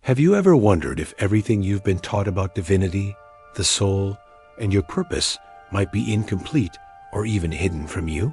Have you ever wondered if everything you've been taught about divinity, the soul, and your purpose might be incomplete or even hidden from you?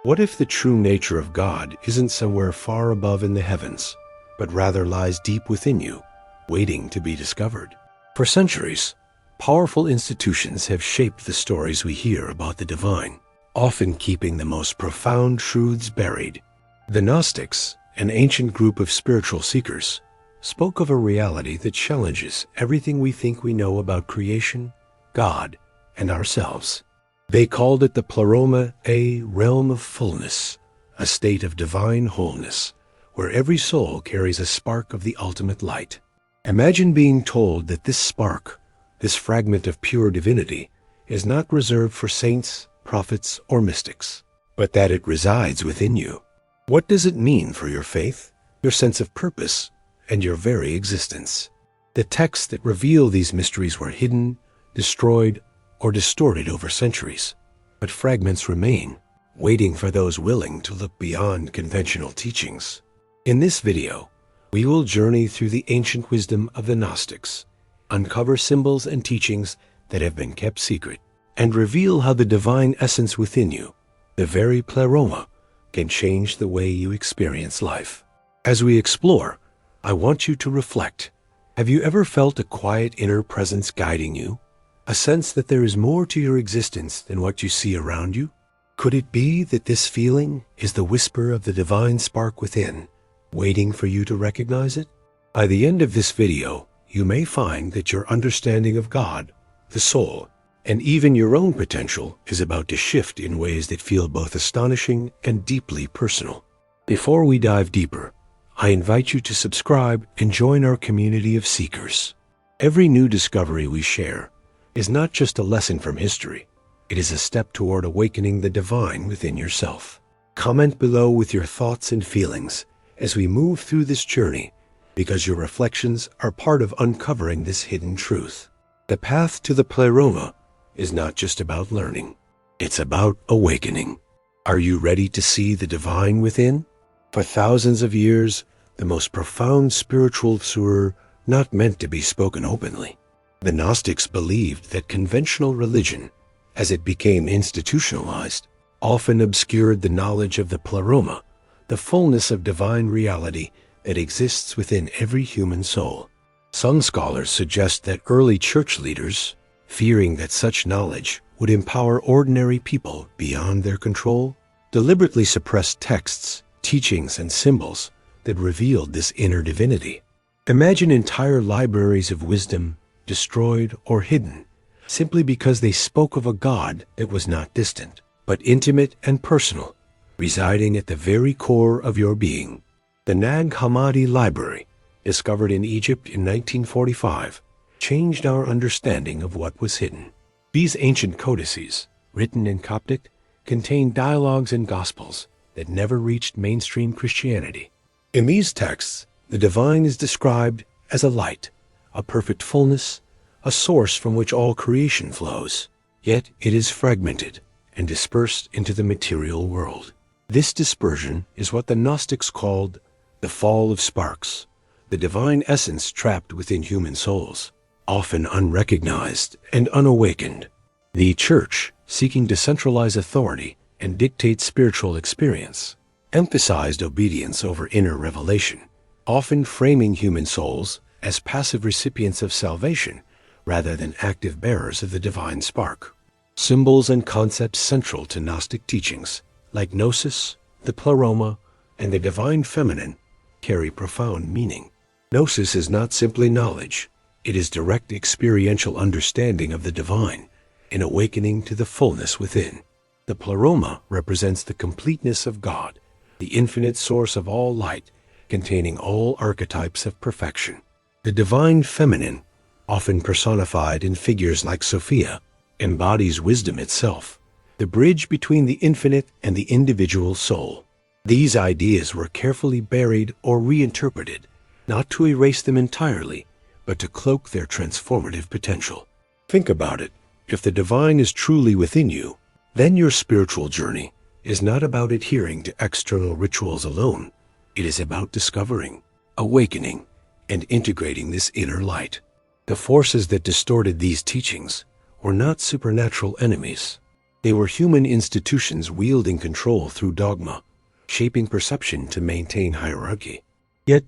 What if the true nature of God isn't somewhere far above in the heavens, but rather lies deep within you, waiting to be discovered? For centuries, powerful institutions have shaped the stories we hear about the divine, often keeping the most profound truths buried. The Gnostics, an ancient group of spiritual seekers, spoke of a reality that challenges everything we think we know about creation, God, and ourselves. They called it the Pleroma, a realm of fullness, a state of divine wholeness, where every soul carries a spark of the ultimate light. Imagine being told that this spark, this fragment of pure divinity, is not reserved for saints, prophets, or mystics, but that it resides within you. What does it mean for your faith, your sense of purpose, and your very existence? The texts that reveal these mysteries were hidden, destroyed, or distorted over centuries, but fragments remain, waiting for those willing to look beyond conventional teachings. In this video, we will journey through the ancient wisdom of the Gnostics, uncover symbols and teachings that have been kept secret, and reveal how the divine essence within you, the very Pleroma, can change the way you experience life. As we explore, I want you to reflect. Have you ever felt a quiet inner presence guiding you? A sense that there is more to your existence than what you see around you? Could it be that this feeling is the whisper of the divine spark within, waiting for you to recognize it? By the end of this video, you may find that your understanding of God, the soul, and even your own potential is about to shift in ways that feel both astonishing and deeply personal. Before we dive deeper, I invite you to subscribe and join our community of seekers. Every new discovery we share is not just a lesson from history, it is a step toward awakening the divine within yourself. Comment below with your thoughts and feelings as we move through this journey, because your reflections are part of uncovering this hidden truth. The path to the Pleroma is not just about learning, it's about awakening. Are you ready to see the divine within? For thousands of years, the most profound spiritual truths not meant to be spoken openly. The Gnostics believed that conventional religion, as it became institutionalized, often obscured the knowledge of the Pleroma, the fullness of divine reality that exists within every human soul. Some scholars suggest that early church leaders, fearing that such knowledge would empower ordinary people beyond their control, deliberately suppressed texts, teachings, and symbols that revealed this inner divinity. Imagine entire libraries of wisdom destroyed or hidden simply because they spoke of a God that was not distant, but intimate and personal, residing at the very core of your being. The Nag Hammadi Library, discovered in Egypt in 1945, changed our understanding of what was hidden. These ancient codices, written in Coptic, contain dialogues and gospels that never reached mainstream Christianity. In these texts, the divine is described as a light, a perfect fullness, a source from which all creation flows. Yet it is fragmented and dispersed into the material world. This dispersion is what the Gnostics called the fall of sparks, the divine essence trapped within human souls, often unrecognized and unawakened. The Church, seeking to centralize authority and dictate spiritual experience, emphasized obedience over inner revelation, often framing human souls as passive recipients of salvation rather than active bearers of the divine spark. Symbols and concepts central to Gnostic teachings, like Gnosis, the Pleroma, and the divine feminine, carry profound meaning. Gnosis is not simply knowledge. It is direct experiential understanding of the divine, an awakening to the fullness within. The Pleroma represents the completeness of God, the infinite source of all light, containing all archetypes of perfection. The divine feminine, often personified in figures like Sophia, embodies wisdom itself, the bridge between the infinite and the individual soul. These ideas were carefully buried or reinterpreted, not to erase them entirely, but to cloak their transformative potential. Think about it. If the divine is truly within you, then your spiritual journey is not about adhering to external rituals alone. It is about discovering, awakening, and integrating this inner light. The forces that distorted these teachings were not supernatural enemies. They were human institutions wielding control through dogma, shaping perception to maintain hierarchy. Yet,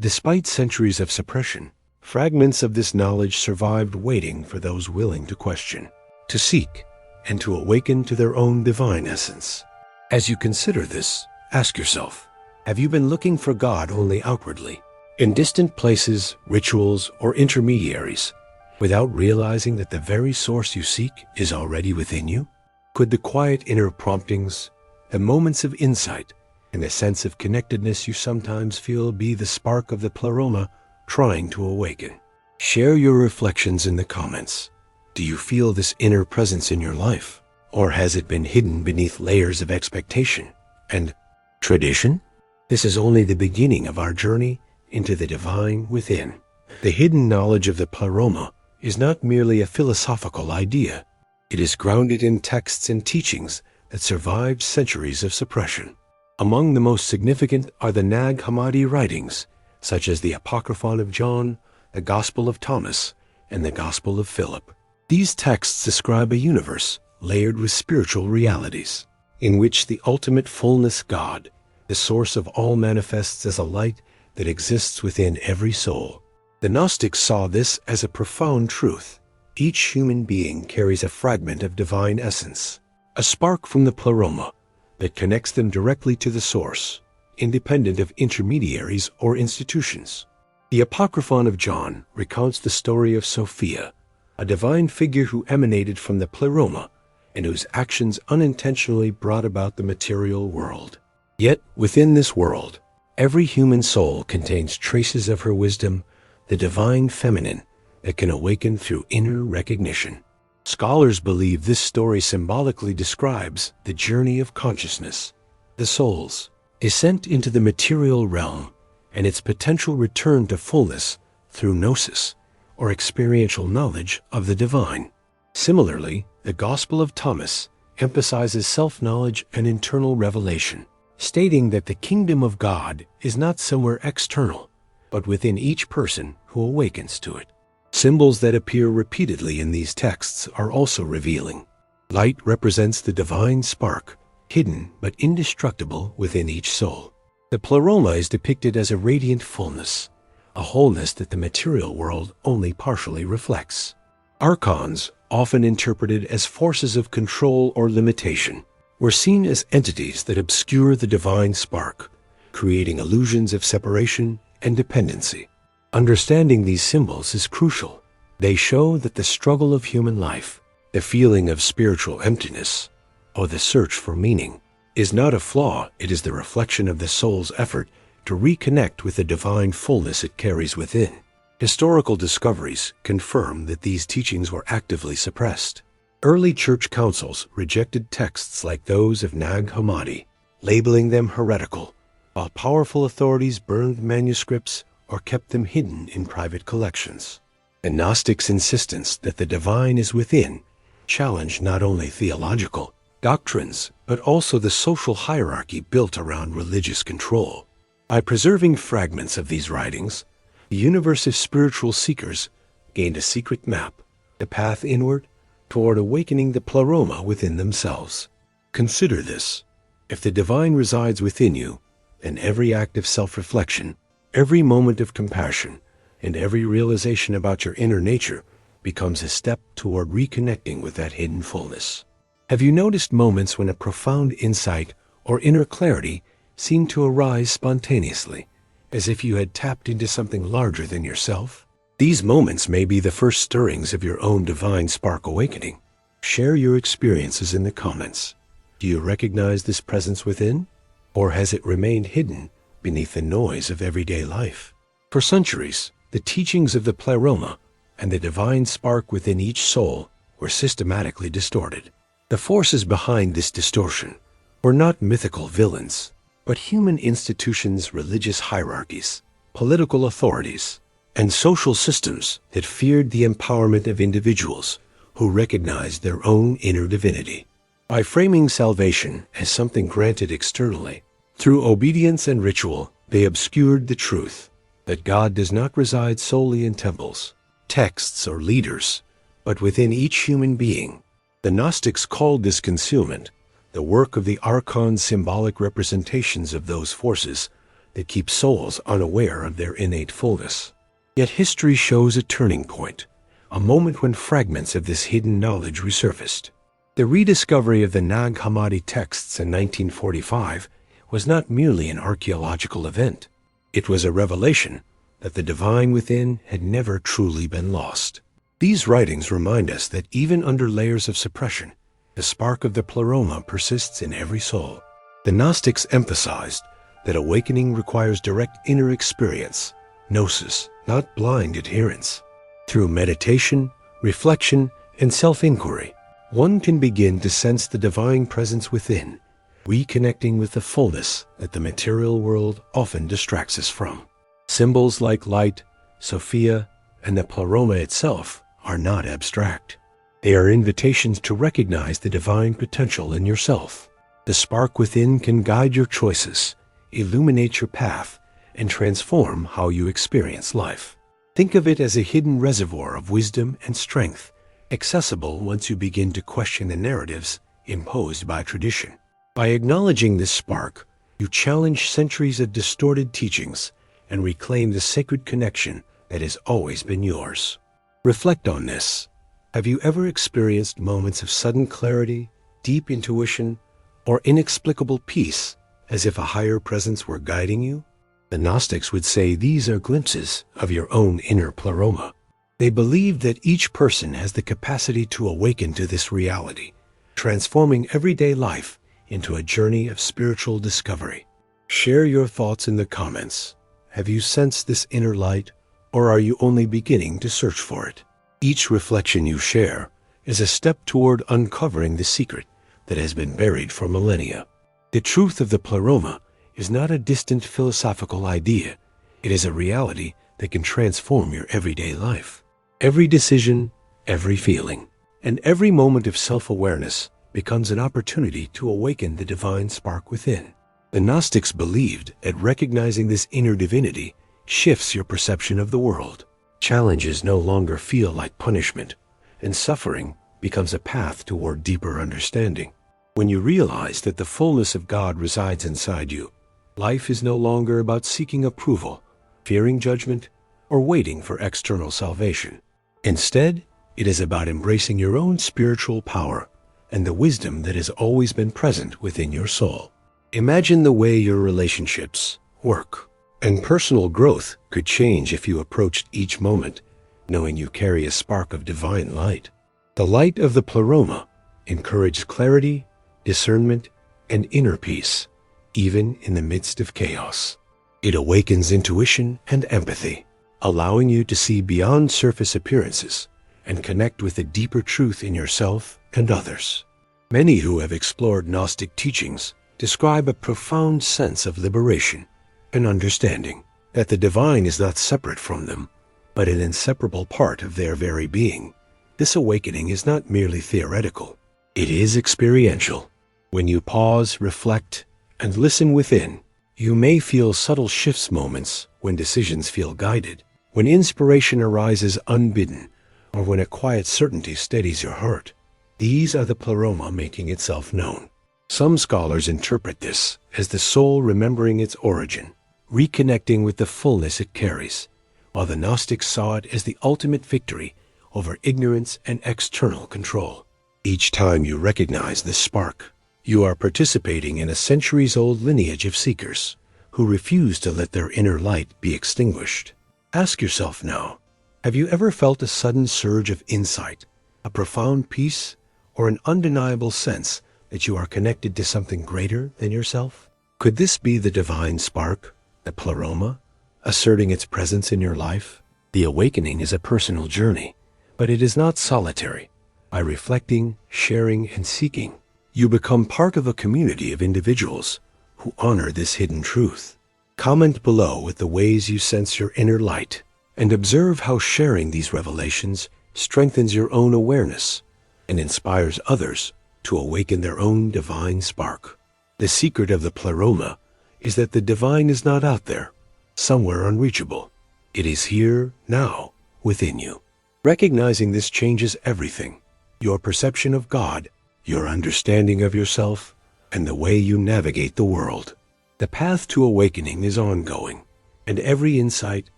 despite centuries of suppression, fragments of this knowledge survived, waiting for those willing to question, to seek, and to awaken to their own divine essence. As you consider this, ask yourself, have you been looking for God only outwardly, in distant places, rituals, or intermediaries, without realizing that the very source you seek is already within you? Could the quiet inner promptings, the moments of insight, and the sense of connectedness you sometimes feel be the spark of the Pleroma trying to awaken? Share your reflections in the comments. Do you feel this inner presence in your life? Or has it been hidden beneath layers of expectation and tradition? This is only the beginning of our journey into the divine within. The hidden knowledge of the Pleroma is not merely a philosophical idea. It is grounded in texts and teachings that survived centuries of suppression. Among the most significant are the Nag Hammadi writings, such as the Apocryphon of John, the Gospel of Thomas, and the Gospel of Philip. These texts describe a universe layered with spiritual realities, in which the ultimate fullness God, the source of all, manifests as a light that exists within every soul. The Gnostics saw this as a profound truth. Each human being carries a fragment of divine essence, a spark from the Pleroma that connects them directly to the source, independent of intermediaries or institutions. The Apocryphon of John recounts the story of Sophia, a divine figure who emanated from the Pleroma and whose actions unintentionally brought about the material world. Yet, within this world, every human soul contains traces of her wisdom, the divine feminine, that can awaken through inner recognition. Scholars believe this story symbolically describes the journey of consciousness, the soul's descent into the material realm, and its potential return to fullness through gnosis, or experiential knowledge of the divine. Similarly, the Gospel of Thomas emphasizes self-knowledge and internal revelation, stating that the kingdom of God is not somewhere external, but within each person who awakens to it. Symbols that appear repeatedly in these texts are also revealing. Light represents the divine spark, hidden but indestructible within each soul. The Pleroma is depicted as a radiant fullness, a wholeness that the material world only partially reflects. Archons, often interpreted as forces of control or limitation, were seen as entities that obscure the divine spark, creating illusions of separation and dependency. Understanding these symbols is crucial. They show that the struggle of human life, the feeling of spiritual emptiness, or the search for meaning, is not a flaw. It is the reflection of the soul's effort to reconnect with the divine fullness it carries within. Historical discoveries confirm that these teachings were actively suppressed. Early church councils rejected texts like those of Nag Hammadi, labeling them heretical, while powerful authorities burned manuscripts or kept them hidden in private collections. The Gnostics' insistence that the divine is within challenged not only theological doctrines, but also the social hierarchy built around religious control. By preserving fragments of these writings, the universe of spiritual seekers gained a secret map, the path inward toward awakening the Pleroma within themselves. Consider this. If the divine resides within you, then every act of self-reflection, every moment of compassion, and every realization about your inner nature becomes a step toward reconnecting with that hidden fullness. Have you noticed moments when a profound insight or inner clarity seemed to arise spontaneously, as if you had tapped into something larger than yourself? These moments may be the first stirrings of your own divine spark awakening. Share your experiences in the comments. Do you recognize this presence within? Or has it remained hidden beneath the noise of everyday life? For centuries, the teachings of the Pleroma and the divine spark within each soul were systematically distorted. The forces behind this distortion were not mythical villains, but human institutions, religious hierarchies, political authorities, and social systems that feared the empowerment of individuals who recognized their own inner divinity. By framing salvation as something granted externally, through obedience and ritual, they obscured the truth. that God does not reside solely in temples, texts, or leaders, but within each human being. The Gnostics called this concealment the work of the archon, symbolic representations of those forces that keep souls unaware of their innate fullness. Yet history shows a turning point, a moment when fragments of this hidden knowledge resurfaced. The rediscovery of the Nag Hammadi texts in 1945 was not merely an archaeological event. It was a revelation that the divine within had never truly been lost. These writings remind us that even under layers of suppression, the spark of the Pleroma persists in every soul. The Gnostics emphasized that awakening requires direct inner experience, gnosis, not blind adherence. Through meditation, reflection, and self-inquiry, one can begin to sense the divine presence within, reconnecting with the fullness that the material world often distracts us from. Symbols like light, Sophia, and the Pleroma itself are not abstract. They are invitations to recognize the divine potential in yourself. The spark within can guide your choices, illuminate your path, and transform how you experience life. Think of it as a hidden reservoir of wisdom and strength, accessible once you begin to question the narratives imposed by tradition. By acknowledging this spark, you challenge centuries of distorted teachings and reclaim the sacred connection that has always been yours. Reflect on this. Have you ever experienced moments of sudden clarity, deep intuition, or inexplicable peace, as if a higher presence were guiding you? The Gnostics would say these are glimpses of your own inner Pleroma. They believed that each person has the capacity to awaken to this reality, transforming everyday life into a journey of spiritual discovery. Share your thoughts in the comments. Have you sensed this inner light, or are you only beginning to search for it? Each reflection you share is a step toward uncovering the secret that has been buried for millennia. The truth of the Pleroma is not a distant philosophical idea. It is a reality that can transform your everyday life. Every decision, every feeling, and every moment of self-awareness becomes an opportunity to awaken the divine spark within. The Gnostics believed that recognizing this inner divinity shifts your perception of the world. Challenges no longer feel like punishment, and suffering becomes a path toward deeper understanding. When you realize that the fullness of God resides inside you, life is no longer about seeking approval, fearing judgment, or waiting for external salvation. Instead, it is about embracing your own spiritual power and the wisdom that has always been present within your soul. Imagine the way your relationships, work, and personal growth could change if you approached each moment knowing you carry a spark of divine light. The light of the Pleroma encourages clarity, discernment, and inner peace, even in the midst of chaos. It awakens intuition and empathy, allowing you to see beyond surface appearances and connect with the deeper truth in yourself and others. Many who have explored Gnostic teachings describe a profound sense of liberation and understanding that the divine is not separate from them, but an inseparable part of their very being. This awakening is not merely theoretical. It is experiential. When you pause, reflect, and listen within, you may feel subtle shifts, moments when decisions feel guided, when inspiration arises unbidden, or when a quiet certainty steadies your heart. These are the Pleroma making itself known. Some scholars interpret this as the soul remembering its origin, reconnecting with the fullness it carries, while the Gnostics saw it as the ultimate victory over ignorance and external control. Each time you recognize this spark, you are participating in a centuries-old lineage of seekers who refuse to let their inner light be extinguished. Ask yourself now, have you ever felt a sudden surge of insight, a profound peace, or an undeniable sense that you are connected to something greater than yourself? Could this be the divine spark, the Pleroma, asserting its presence in your life? The awakening is a personal journey, but it is not solitary. By reflecting, sharing, and seeking, you become part of a community of individuals who honor this hidden truth. Comment below with the ways you sense your inner light, and observe how sharing these revelations strengthens your own awareness and inspires others to awaken their own divine spark. The secret of the Pleroma is that the divine is not out there, somewhere unreachable. It is here, now, within you. Recognizing this changes everything: your perception of God, your understanding of yourself, and the way you navigate the world. The path to awakening is ongoing, and every insight,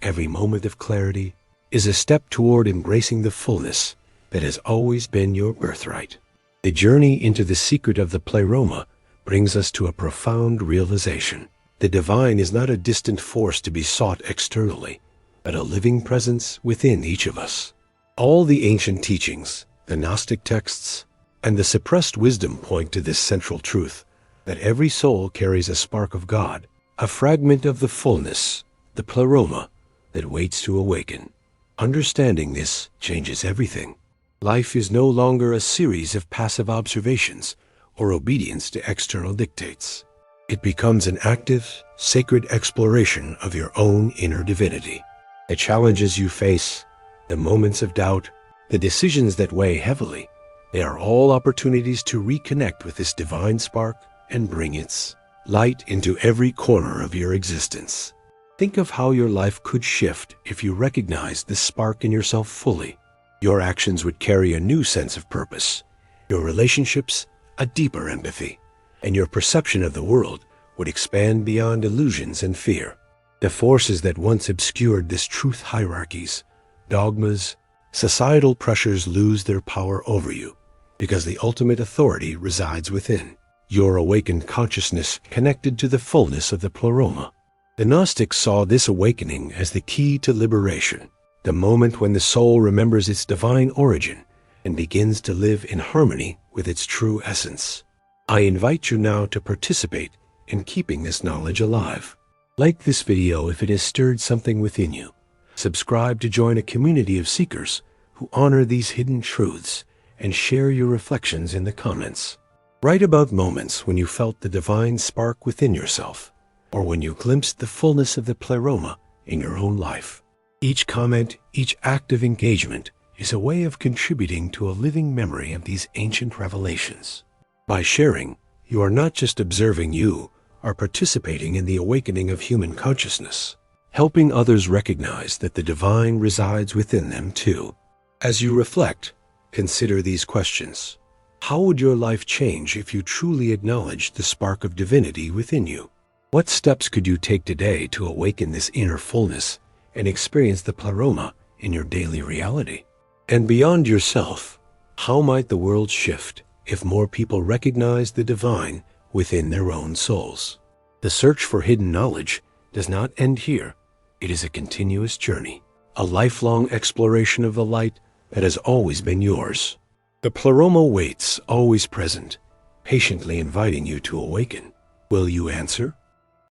every moment of clarity, is a step toward embracing the fullness that has always been your birthright. The journey into the secret of the Pleroma brings us to a profound realization. The divine is not a distant force to be sought externally, but a living presence within each of us. All the ancient teachings, the Gnostic texts, and the suppressed wisdom point to this central truth, that every soul carries a spark of God, a fragment of the fullness, the Pleroma, that waits to awaken. Understanding this changes everything. Life is no longer a series of passive observations or obedience to external dictates. It becomes an active, sacred exploration of your own inner divinity. The challenges you face, the moments of doubt, the decisions that weigh heavily, they are all opportunities to reconnect with this divine spark and bring its light into every corner of your existence. Think of how your life could shift if you recognized this spark in yourself fully. Your actions would carry a new sense of purpose, your relationships a deeper empathy, and your perception of the world would expand beyond illusions and fear. The forces that once obscured this truth, hierarchies, dogmas, societal pressures, lose their power over you, because the ultimate authority resides within. Your awakened consciousness connected to the fullness of the Pleroma. The Gnostics saw this awakening as the key to liberation, the moment when the soul remembers its divine origin and begins to live in harmony with its true essence. I invite you now to participate in keeping this knowledge alive. Like this video if it has stirred something within you. Subscribe to join a community of seekers who honor these hidden truths, and share your reflections in the comments. Write about moments when you felt the divine spark within yourself, or when you glimpsed the fullness of the Pleroma in your own life. Each comment, each act of engagement is a way of contributing to a living memory of these ancient revelations. By sharing, you are not just observing, you are participating in the awakening of human consciousness, helping others recognize that the divine resides within them too. As you reflect, consider these questions. How would your life change if you truly acknowledged the spark of divinity within you? What steps could you take today to awaken this inner fullness and experience the Pleroma in your daily reality? And beyond yourself, how might the world shift if more people recognize the divine within their own souls? The search for hidden knowledge does not end here. It is a continuous journey, a lifelong exploration of the light that has always been yours. The Pleroma waits, always present, patiently inviting you to awaken. Will you answer?